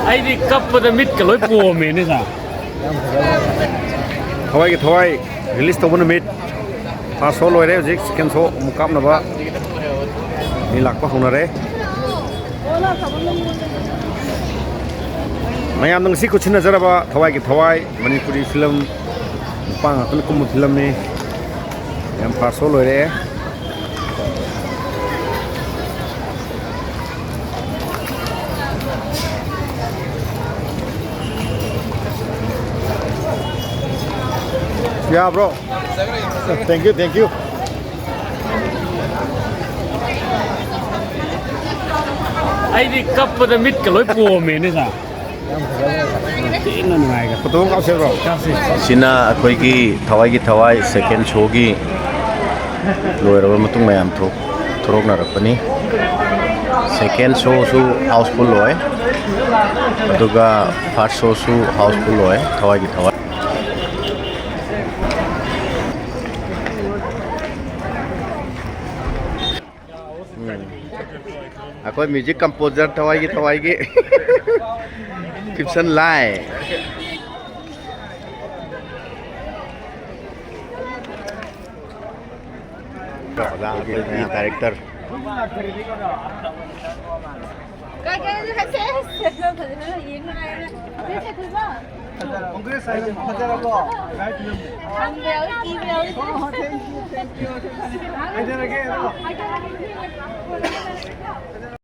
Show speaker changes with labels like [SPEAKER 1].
[SPEAKER 1] ꯑꯩꯗꯤ ꯀꯞꯄꯗ ꯃꯤꯠꯀ ꯂꯣꯏ ꯄꯣꯝꯃꯦꯅꯦ ꯁꯥ
[SPEAKER 2] ꯊꯋꯥꯏꯒꯤ ꯊꯋꯥꯏ ꯔꯤꯂꯤꯁ ꯇꯧꯕ ꯅꯨꯃꯤꯠ ꯐꯥꯔꯁ ꯁꯣ ꯂꯣꯏꯔꯦ ꯍꯧꯖꯤꯛ ꯁꯦꯀꯦꯟ ꯁꯣ ꯑꯃꯨꯛ ꯀꯥꯞꯅꯕ ꯃꯤ ꯂꯥꯛꯄ ꯍꯧꯅꯔꯦ ꯃꯌꯥꯝꯅ ꯉꯁꯤ ꯈꯨꯠꯁꯤꯟꯅꯖꯔꯕ ꯊꯋꯥꯏꯒꯤ ꯊꯋꯥꯏ ꯃꯅꯤꯄꯨꯔꯤ ꯐꯤꯂꯝ ꯅꯨꯄꯥ ꯉꯥꯛꯇꯅ ꯀꯨꯝꯕ ꯐꯤꯂꯝꯅꯤ ꯌꯥꯝ ꯐꯥꯔꯁ ꯁꯣ ꯂꯣꯏꯔꯦ Yeah, bro. Thank you, thank you.
[SPEAKER 1] ꯑꯩꯗꯤ ꯀꯞꯄꯗ ꯃꯤꯠꯀ ꯂꯣꯏ ꯄꯣꯝꯃꯦꯅꯦ ꯁꯥ ꯊꯤꯅ ꯅꯨꯡꯉꯥꯏꯒ
[SPEAKER 2] ꯐꯣꯇꯣ ꯀꯥꯞꯁꯦ ꯕ꯭ꯔꯣ
[SPEAKER 1] ꯀꯥꯞꯁꯤ
[SPEAKER 3] ꯁꯤꯅ ꯑꯩꯈꯣꯏꯒꯤ ꯊꯋꯥꯏꯒꯤ ꯊꯋꯥꯏ ꯁꯦꯀꯦꯟ ꯁꯣꯒꯤ ꯂꯣꯏꯔꯕ ꯃꯇꯨꯡ ꯃꯌꯥꯝ ꯊꯣꯔꯛꯅꯔꯛꯄꯅꯤ ꯁꯦꯀꯦꯟ ꯁꯣꯁꯨ ꯍꯥꯎꯁꯐꯨꯜ ꯑꯣꯏ ꯑꯗꯨꯒ ꯐꯥꯔꯁ ꯁꯣꯁꯨ ꯍꯥꯎꯁꯐꯨꯜ ꯑꯣꯏ ꯊꯋꯥꯏꯒꯤ ꯊꯋꯥꯏ ꯑꯩꯈꯣꯏ ꯃ꯭ꯌꯨꯖꯤꯛ ꯀꯝꯄꯣꯖꯔ ꯊꯋꯥꯏꯒꯤ ꯐꯤꯞꯁꯟ ꯂꯥꯏ डायरेक्टर